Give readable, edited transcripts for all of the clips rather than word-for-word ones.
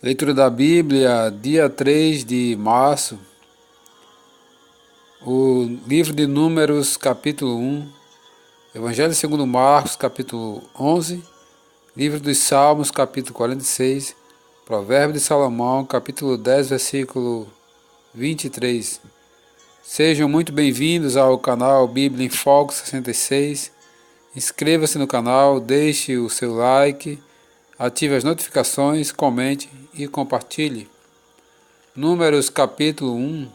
Leitura da Bíblia, dia 3 de março, o livro de Números, capítulo 1, Evangelho segundo Marcos, capítulo 11, livro dos Salmos, capítulo 46, Provérbio de Salomão, capítulo 10, versículo 23. Sejam muito bem-vindos ao canal Bíblia em Foco 66. Inscreva-se no canal, deixe o seu like, ative as notificações, comente e compartilhe. Números capítulo 1.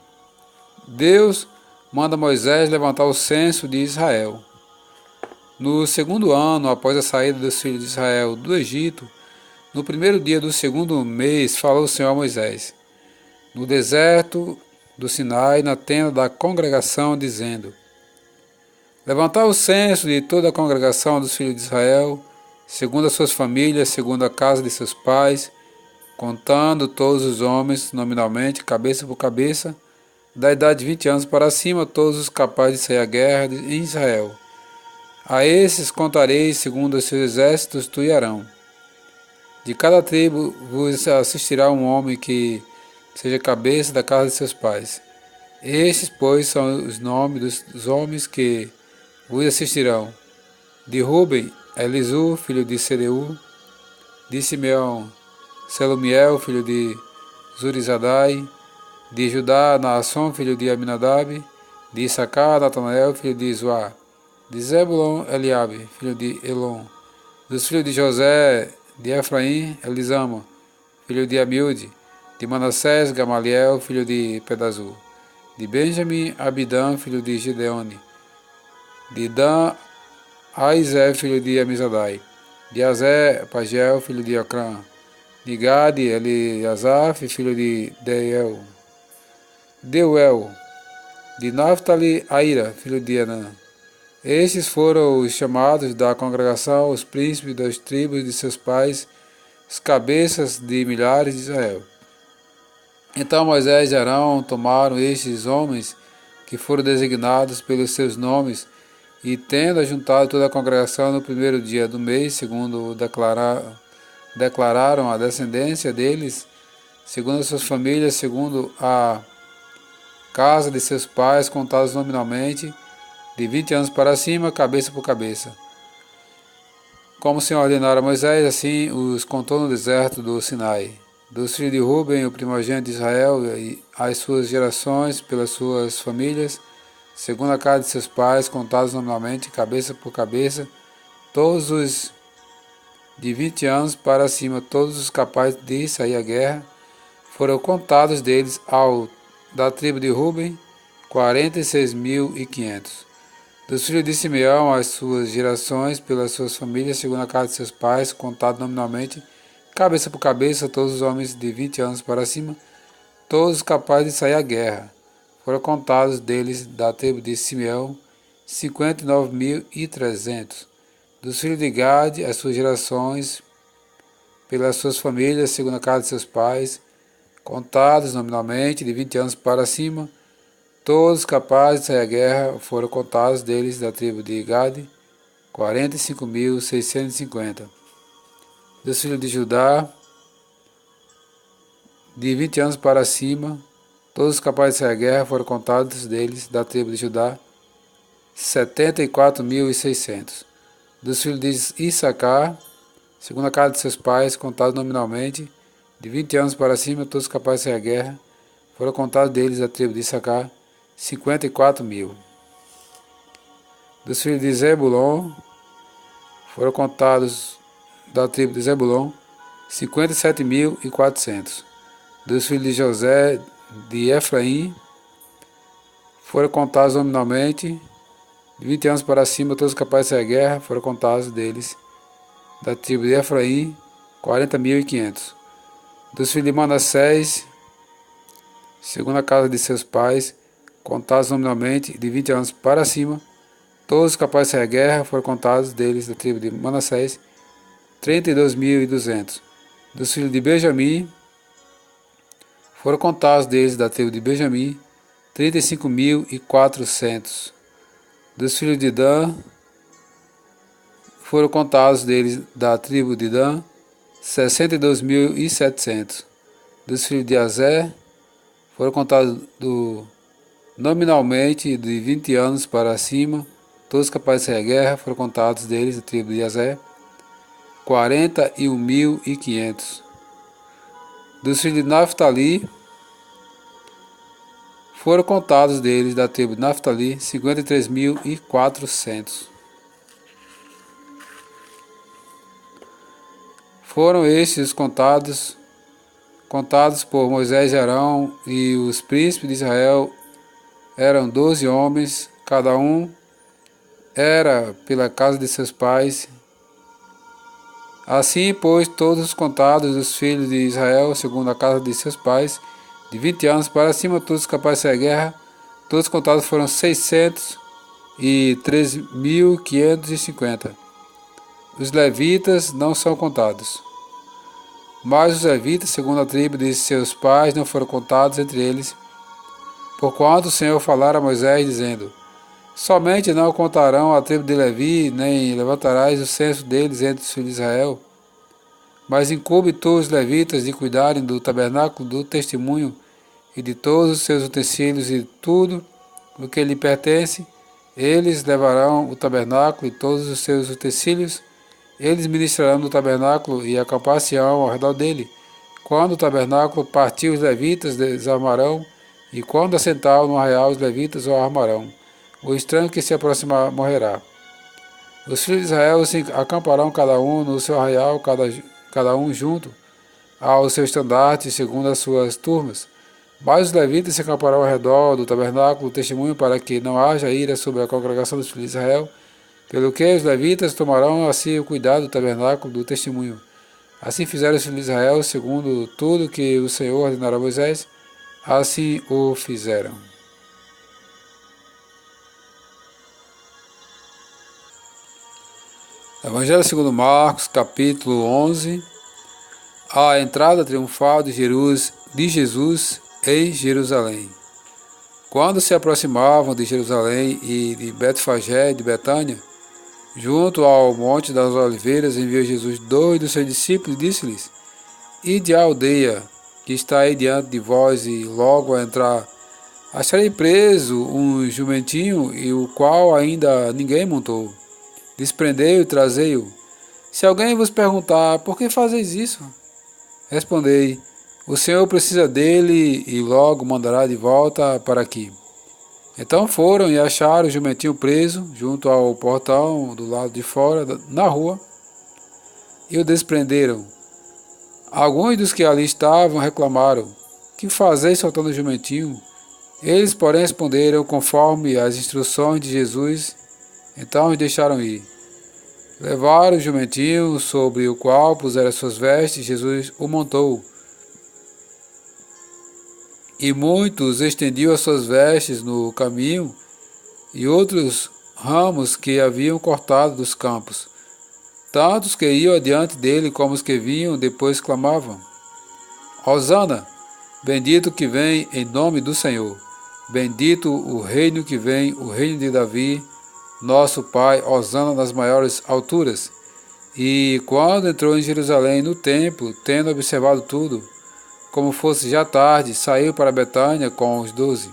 Deus manda Moisés levantar o censo de Israel. No segundo ano, após a saída dos filhos de Israel do Egito, no primeiro dia do segundo mês, falou o Senhor a Moisés, no deserto do Sinai, na tenda da congregação, dizendo: levantai o censo de toda a congregação dos filhos de Israel, segundo as suas famílias, segundo a casa de seus pais, contando todos os homens, nominalmente, cabeça por cabeça, da idade de 20 anos para cima, todos os capazes de sair à guerra em Israel. A esses contareis segundo os seus exércitos, tu e Arão. De cada tribo vos assistirá um homem que seja cabeça da casa de seus pais. Estes, pois, são os nomes dos homens que vos assistirão. De Ruben, Elisur, filho de Sedeur. De Simeão, Selumiel, filho de Zurizadai. De Judá, Naasson, filho de Aminadab. De Issacar, Natanael, filho de Zoar. De Zebulon, Eliabe, filho de Elon. Dos filhos de José, de Efraim, Elisama, filho de Amiúde. De Manassés, Gamaliel, filho de Pedazur. De Benjamim, Abidã, filho de Gideone. De Dan, Aizé, filho de Amizadai. De Azé, Pagel, filho de Ocrã. De Gade, Eliasaf, filho de Deuel. De Naphtali, Aira, filho de Anã. Estes foram os chamados da congregação, os príncipes das tribos de seus pais, os cabeças de milhares de Israel. Então Moisés e Arão tomaram estes homens que foram designados pelos seus nomes, e tendo ajuntado toda a congregação no primeiro dia do mês, segundo declararam a descendência deles, segundo as suas famílias, segundo a casa de seus pais, contados nominalmente, de 20 anos para cima, cabeça por cabeça. Como o Senhor ordenara a Moisés, assim os contou no deserto do Sinai. Dos filhos de Ruben, o primogênito de Israel, e as suas gerações, pelas suas famílias, segundo a casa de seus pais, contados nominalmente, cabeça por cabeça, todos os de 20 anos para cima, todos os capazes de sair à guerra, foram contados deles da tribo de Ruben, 46.500. Dos filhos de Simeão, as suas gerações, pelas suas famílias, segundo a casa de seus pais, contado nominalmente, cabeça por cabeça, todos os homens de 20 anos para cima, todos capazes de sair à guerra. Foram contados deles, da tribo de Simeão, 59.300. Dos filhos de Gade, as suas gerações, pelas suas famílias, segundo a casa de seus pais, contados nominalmente, de 20 anos para cima, todos capazes de sair à guerra, foram contados deles, da tribo de Gade, 45.650. Dos filhos de Judá, de 20 anos para cima, todos capazes de sair à guerra, foram contados deles, da tribo de Judá, 74.600. Dos filhos de Issacar, segundo a casa de seus pais, contados nominalmente, de 20 anos para cima, todos capazes de sair à guerra, foram contados deles, da tribo de Issacar, 54.000. Dos filhos de Zebulon, foram contados da tribo de Zebulon, 57.400. Dos filhos de José, de Efraim, foram contados nominalmente, de 20 anos para cima, todos capazes de sair à guerra, foram contados deles, da tribo de Efraim, 40.500. Dos filhos de Manassés, segundo a casa de seus pais, contados nominalmente, de 20 anos para cima, todos capazes de sair à guerra, foram contados deles, da tribo de Manassés, 32.200. Dos filhos de Benjamim, foram contados deles, da tribo de Benjamim, 35.400. Dos filhos de Dan, foram contados deles, da tribo de Dan, 62.700. Dos filhos de Azé, foram contados nominalmente de 20 anos para cima, todos capazes de sair à guerra, foram contados deles, da tribo de Azé, 41.500. Dos filhos de Naftali, foram contados deles, da tribo de Naftali, 53.400. Foram estes contados por Moisés e Arão, e os príncipes de Israel eram 12 homens, cada um era pela casa de seus pais. Assim, pois, todos os contados dos filhos de Israel, segundo a casa de seus pais, de 20 anos para cima, todos capazes de sair à guerra, todos contados foram 603.550. Os levitas não são contados. Mas os levitas, segundo a tribo de seus pais, não foram contados entre eles, porquanto o Senhor falara a Moisés, dizendo: somente não contarão a tribo de Levi, nem levantarás o censo deles entre os filhos de Israel. Mas incumbe tu os levitas de cuidarem do tabernáculo do testemunho e de todos os seus utensílios e tudo o que lhe pertence. Eles levarão o tabernáculo e todos os seus utensílios. Eles ministrarão no tabernáculo e acampar-se-ão ao redor dele. Quando o tabernáculo partir, os levitas desarmarão, e quando assentar no arraial, os levitas o armarão. O estranho que se aproximar morrerá. Os filhos de Israel se acamparão cada um no seu arraial, cada um junto ao seu estandarte, segundo as suas turmas. Mas os levitas se acamparão ao redor do tabernáculo do testemunho, para que não haja ira sobre a congregação dos filhos de Israel, pelo que os levitas tomarão a si o cuidado do tabernáculo do testemunho. Assim fizeram os filhos de Israel, segundo tudo que o Senhor ordenara a Moisés, assim o fizeram. Evangelho segundo Marcos, capítulo 11. A entrada triunfal de Jesus em Jerusalém. Quando se aproximavam de Jerusalém e de Betfagé e de Betânia, junto ao Monte das Oliveiras, enviou Jesus 2 dos seus discípulos e disse-lhes: ide à aldeia que está aí diante de vós, e logo a entrar acharei preso um jumentinho, e o qual ainda ninguém montou. Desprendei-o e trazei-o. Se alguém vos perguntar: por que fazeis isso? Respondei: o Senhor precisa dele e logo mandará de volta para aqui. Então foram e acharam o jumentinho preso junto ao portão do lado de fora, na rua, e o desprenderam. Alguns dos que ali estavam reclamaram: que fazeis soltando o jumentinho? Eles, porém, responderam conforme as instruções de Jesus. Então os deixaram ir. Levaram o jumentinho, sobre o qual puseram as suas vestes. Jesus o montou. E muitos estendiam as suas vestes no caminho, e outros ramos que haviam cortado dos campos. Tantos que iam adiante dele como os que vinham depois clamavam: Hosana, bendito que vem em nome do Senhor. Bendito o reino que vem, o reino de Davi, nosso Pai. Hosana nas maiores alturas. E quando entrou em Jerusalém no templo, tendo observado tudo, como fosse já tarde, saiu para Betânia com os 12.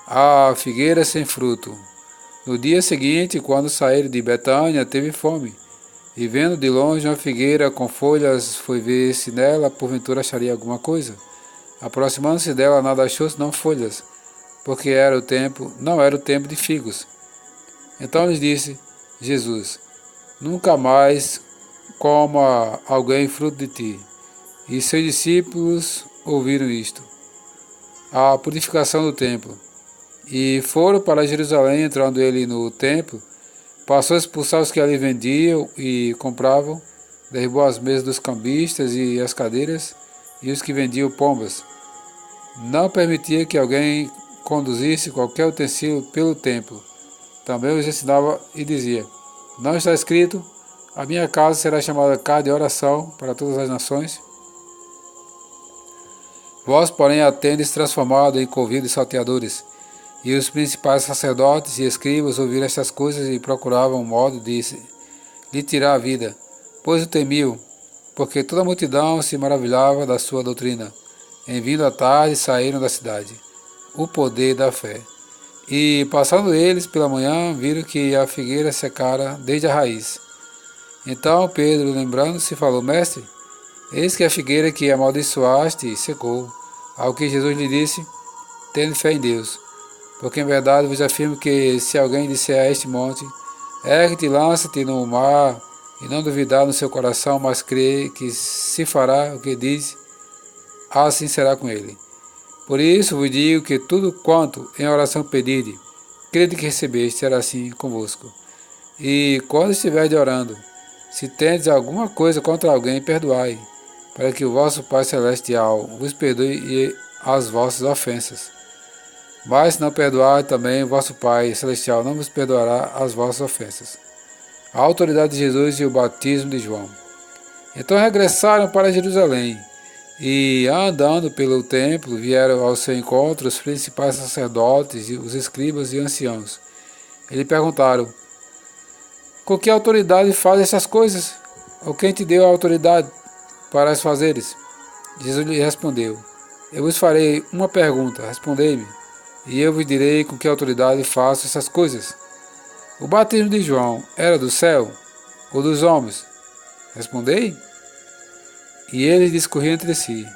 A figueira sem fruto. No dia seguinte, quando saíram de Betânia, teve fome. E vendo de longe uma figueira com folhas, foi ver se nela porventura acharia alguma coisa. Aproximando-se dela, nada achou senão folhas, porque não era o tempo de figos. Então lhes disse Jesus: nunca mais coma alguém fruto de ti. E seus discípulos ouviram isto. A purificação do templo. E foram para Jerusalém, entrando ele no templo, passou a expulsar os que ali vendiam e compravam, derrubou as mesas dos cambistas e as cadeiras, e os que vendiam pombas. Não permitia que alguém conduzisse qualquer utensílio pelo templo. Também os ensinava e dizia: não está escrito: a minha casa será chamada casa de oração para todas as nações? Vós, porém, a tendes transformado em covil de salteadores. E os principais sacerdotes e escribas ouviram estas coisas e procuravam um modo de lhe tirar a vida, pois o temiam. porque toda a multidão se maravilhava da sua doutrina. Em vindo à tarde, saíram da cidade. O poder da fé. E, passando eles pela manhã, viram que a figueira secara desde a raiz. Então Pedro, lembrando-se, falou: Mestre, eis que a figueira que amaldiçoaste secou. Ao que Jesus lhe disse: Tende fé em Deus. Porque em verdade vos afirmo que, se alguém disser a este monte: ergue-te e lança-te no mar, e não duvidar no seu coração, mas crer que se fará o que diz, assim será com ele. Por isso vos digo que tudo quanto em oração pedirde, crede que recebeste, será assim convosco. E quando estiverdes orando, se tendes alguma coisa contra alguém, perdoai, para que o vosso Pai Celestial vos perdoe as vossas ofensas. Mas se não perdoar, também o vosso Pai Celestial não vos perdoará as vossas ofensas. A autoridade de Jesus e o batismo de João. Então regressaram para Jerusalém, e andando pelo templo, vieram ao seu encontro os principais sacerdotes, os escribas e anciãos. Eles perguntaram: com que autoridade faz essas coisas? Ou quem te deu a autoridade para as fazeres? Jesus lhe respondeu: eu vos farei uma pergunta, respondei-me, e eu vos direi com que autoridade faço essas coisas. O batismo de João era do céu ou dos homens? Respondei. E eles discorriam entre si.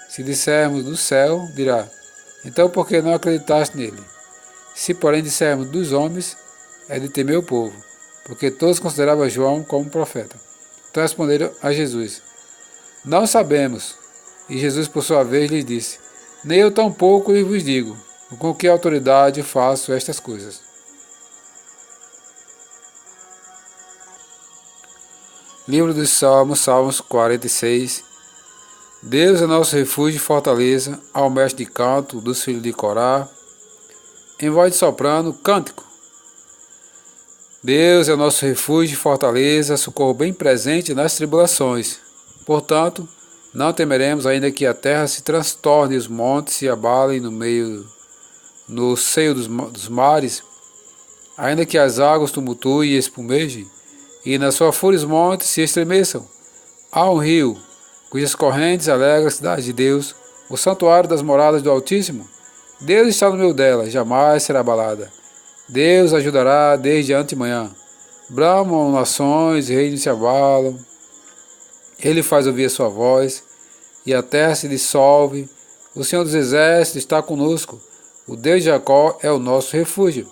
Se dissermos do céu, dirá: então por que não acreditaste nele? Se porém dissermos dos homens, é de temer o povo, porque todos consideravam João como profeta. Então responderam a Jesus: não sabemos. E Jesus, por sua vez, lhes disse: nem eu tampouco lhes vos digo, com que autoridade faço estas coisas. Livro dos Salmos, Salmos 46. Deus é nosso refúgio e fortaleza, ao mestre de canto dos filhos de Corá. Em voz de soprano, cântico. Deus é nosso refúgio e fortaleza, socorro bem presente nas tribulações. Portanto, não temeremos, ainda que a terra se transtorne e os montes se abalem no seio dos mares, ainda que as águas tumultuem e espumejem, e na sua fúria os montes se estremeçam. Há um rio, cujas correntes alegram a cidade de Deus, o santuário das moradas do Altíssimo. Deus está no meio dela, jamais será abalada. Deus ajudará desde antemanhã. Bramam nações, reinos se abalam. Ele faz ouvir a sua voz, e a terra se dissolve. O Senhor dos Exércitos está conosco. O Deus de Jacó é o nosso refúgio.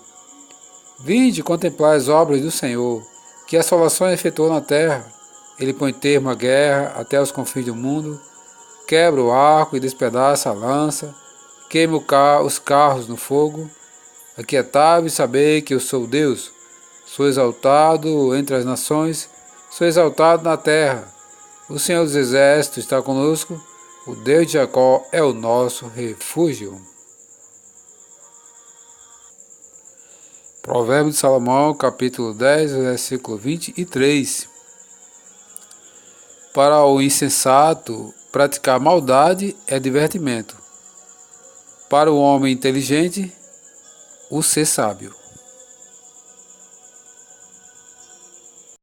Vinde contemplar as obras do Senhor, que a salvação efetuou na terra. Ele põe termo à guerra até os confins do mundo, quebra o arco e despedaça a lança, queima os carros no fogo. Aquietai-vos e sabei que eu sou Deus. Sou exaltado entre as nações, sou exaltado na terra. O Senhor dos Exércitos está conosco, o Deus de Jacó é o nosso refúgio. Provérbio de Salomão, capítulo 10, versículo 23. Para o insensato, praticar maldade é divertimento. Para o homem inteligente, o ser sábio.